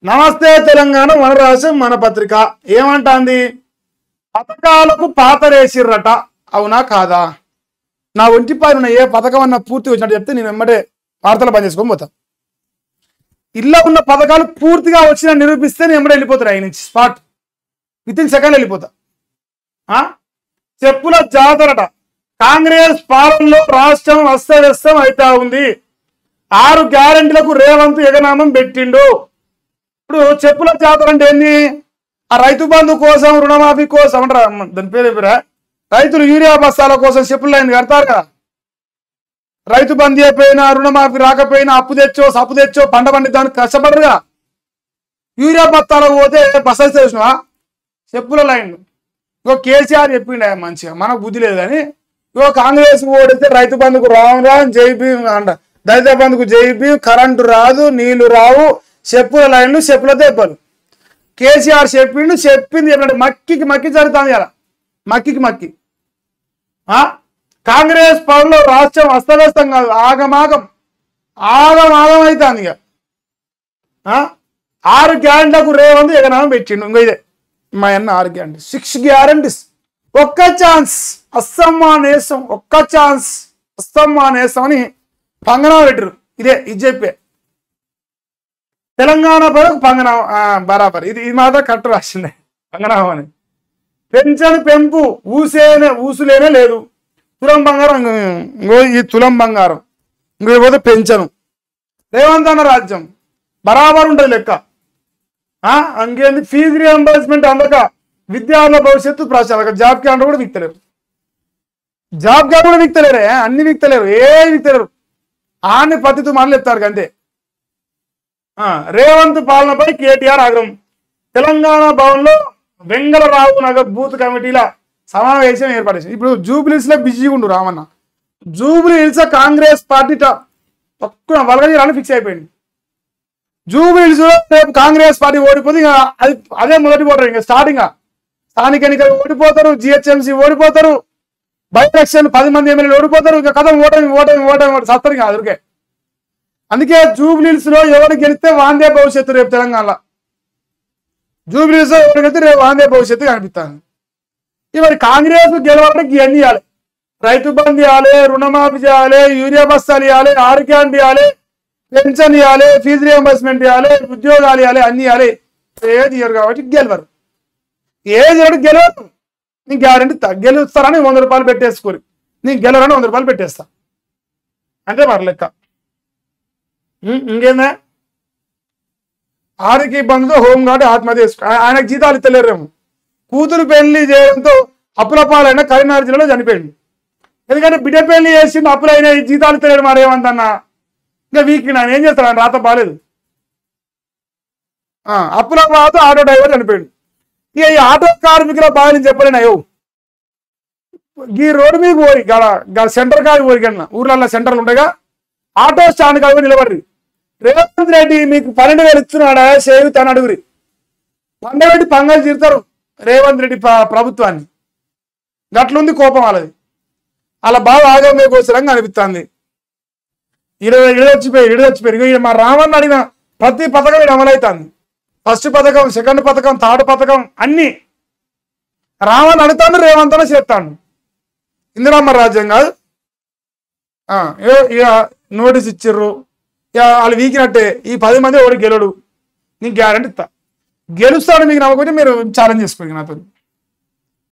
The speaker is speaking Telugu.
నమస్తే తెలంగాణ మన రాష్ట్రం మన పత్రిక ఏమంటాంది? పథకాలకు పాతరేసిర్రట, అవునా కాదా? నా ఒంటి పైన ఏ పథకం అన్న పూర్తి వచ్చినట్టు చెప్తే నేను వెంబడే వార్తలు పని చేసుకొని పోతా. ఇల్లు ఉన్న పథకాలు పూర్తిగా వచ్చిన నిరూపిస్తే నేను వెంబడే వెళ్ళిపోతాను. ఆయన నుంచి స్పాట్ వితిన్ సెకండ్ వెళ్ళిపోతా. చెప్పుల జాతరట, కాంగ్రెస్ పాలనలో రాష్ట్రం అస్తవ్యస్తం అవుతా ఉంది. 6 గ్యారెంటీలకు రేవంత్ ఎగనామం పెట్టిండు. ఇప్పుడు చెప్పుల జాతర అంటే ఏంది? ఆ రైతు బంధు కోసం, రుణమాఫీ కోసం అంటారా, దాని పేరు రైతులు యూరియా బస్తాల కోసం చెప్పులు లైన్ కడతారు కదా. రైతు బంధు అయిపోయినా, రుణమాఫీ రాకపోయినా, అప్పు తెచ్చో పంట పండిద్దానికి కష్టపడరుగా. యూరియా బస్తాలకు పోతే బస్సలు చూసినావా? చెప్పుల లైన్. ఇంకో కేసీఆర్ చెప్పిండు మంచిగా, మనకు బుద్ధి లేదు కానీ, ఇంకో కాంగ్రెస్ ఓడితే రైతు బంధుకు రాను జైబీ అంట, దళిత బంధుకు జైబీ, కరెంటు రాదు, నీళ్లు రావు, చెప్పుల లైన్లు, చెప్పుల దెబ్బలు. కేసీఆర్ చెప్పింది చెప్పినట్టు మక్కి జరుగుతుంది కదా, మక్కి కాంగ్రెస్ పాలనలో రాష్ట్రం అస్తవ్యస్తం కాదు, ఆగమాగం అవుతుంది. ఇక 6 గ్యారెంటీలకు రేవంత్ ఎగనామం పెట్టిండు. ఇంకో ఇదే మా అన్న 6 గ్యారెంటీ, 6 గ్యారెంటీస్. ఒక్క ఛాన్స్ అస్తమానేసం, ఒక్క ఛాన్స్ అస్తమానేసం అని పంగనామం పెట్టరు. ఇది చెప్పే తెలంగాణ పరకు పంగనామం బరాబర్. ఇది మాత్రం కట్టు రాసిందే పంగనామం అని. పెన్షన్ పెంపు ఊసులేనే లేదు. తులం బంగారం, ఈ తులం బంగారం ఇంకోపోతే పెన్షన్. రేవంత్ అన్న రాజ్యం బరాబర్ ఉంటుంది లెక్క. ఇంకేంది? ఫీజు రియంబర్స్మెంట్ అందక విద్యార్థుల భవిష్యత్తు ప్రశ్న. జాబ్ క్యాలెండర్ కూడా విక్తలేరు, అన్ని విక్తలేరు, విక్తలేరు. ఆన్ని పద్ధతి మనలు ఎత్తారు అంతే. రేవంత్ పాలనపై కేటీఆర్ ఆగ్రహం. తెలంగాణ భవన్లో వెంగళరావు నగర్ బూత్ కమిటీల సమావేశం ఏర్పడేసింది. ఇప్పుడు జూబ్లీహిల్స్ లో బిజీగా ఉండు రామన్న. జూబ్లీహిల్స్ కాంగ్రెస్ పార్టీ పక్కన వలగని ఫిక్స్ అయిపోయింది. జూబ్లీహిల్స్ రేపు కాంగ్రెస్ పార్టీ ఓడిపోతే అదే మొదటి ఓటర్. ఇంకా స్టార్టింగ్ స్థానిక ఎన్నికలు ఓడిపోతారు, జిహెచ్ఎంసీ ఓడిపోతారు, బై ఎలక్షన్ 10 మంది ఎమ్మెల్యేలు ఓడిపోతారు. ఇంకా కథం ఓటమి సత్తరు ఇంకా అదురికే. అందుకే జూబ్లీహిల్స్ లో ఎవరు గెలిస్తే వాందే భవిష్యత్తు రేపు తెలంగాణలో. జూబ్లీహిల్స్ లో ఎవరు గెలిస్తే రేపు వాందే భవిష్యత్తు కనిపిస్తాను. మరి కాంగ్రెస్ గెలవాలంటే ఇవన్నీ ఇవ్వాలి. రైతు బంధు ఇవ్వాలి, రుణమాఫీ చేయాలి, యూరియా బస్తాలు ఇవ్వాలి, 6 గ్యారెంటీ ఇవ్వాలి, పెన్షన్ ఇవ్వాలి, ఫీజు రియంబర్స్మెంట్ ఇవ్వాలి, ఉద్యోగాలు ఇవ్వాలి, అన్ని ఇవ్వాలి. ఏది ఇయ్యరు కాబట్టి గెలవరు. గెలవరు. నీకు గ్యారెంటీ గెలుస్తారని 100 రూపాయలు పెట్టేసుకోరు, నీకు గెలవరని 100 రూపాయలు పెట్టేస్తా అంటే మరి లెక్క. ఇంకేందా? ఆర్థిక ఇబ్బందులతో హోంగార్డు ఆత్మహత్య చేసుకో. ఆయనకు జీతాలు ఇస్తలేరేమో. కూతురు పెళ్లి చేయడంతో అప్పుల పాలైన కరీంనగర్ జిల్లాలో చనిపోయింది. ఎందుకంటే బిడ్డ పెళ్లి చేసి అప్పులైన జీతాలు ఇస్తలేడు మరి ఏమంతన్నా. ఇంకా వీక్ ఆయన ఏం చేస్తాడు? ఆయన రాత బాలేదు. అప్పుల బాధతో ఆటో డ్రైవర్ చనిపోయాడు. ఇక ఈ ఆటో కార్మికుల బాధని చెప్పలేనాయో. ఈ రోడ్డు మీద పోయి సెంటర్ కాదు పోయి కన్నా, ఊర్లలో సెంటర్లు ఉంటాయిగా, ఆటో స్టాండ్ కాదు నిలబడి రేవంత్ రెడ్డి మీకు 12,000 ఇస్తున్నాడా సేవిత అని అడుగురి. పండబెట్టి పంగలు తీరుతారు రేవంత్ రెడ్డి ప్రభుత్వాన్ని. గట్లుంది కోపం వాళ్ళది. అలా బాగా ఆగమే కోసరంగా అనిపిస్తుంది. ఇడదొచ్చిపోయి మా రామన్న అడిగిన ప్రతి పథకం ఇది అమలవుతుంది. ఫస్ట్ పథకం, సెకండ్ పథకం, థర్డ్ పథకం అన్ని రామన్న అడుగుతాను, రేవంత్ అన్న చేస్తాను. ఇందిరమ్మ రాజ్యం కాదు. ఇక నోటీస్ ఇచ్చిర్రు, ఇక వాళ్ళు వీకినట్టే. ఈ 10 మంది ఎవరు గెలడు, నీకు గ్యారెంటీ ఇస్తా. గెలుస్తాడు మీకు నమ్మకపోతే మీరు ఛాలెంజ్ చేసుకోండి నాతో.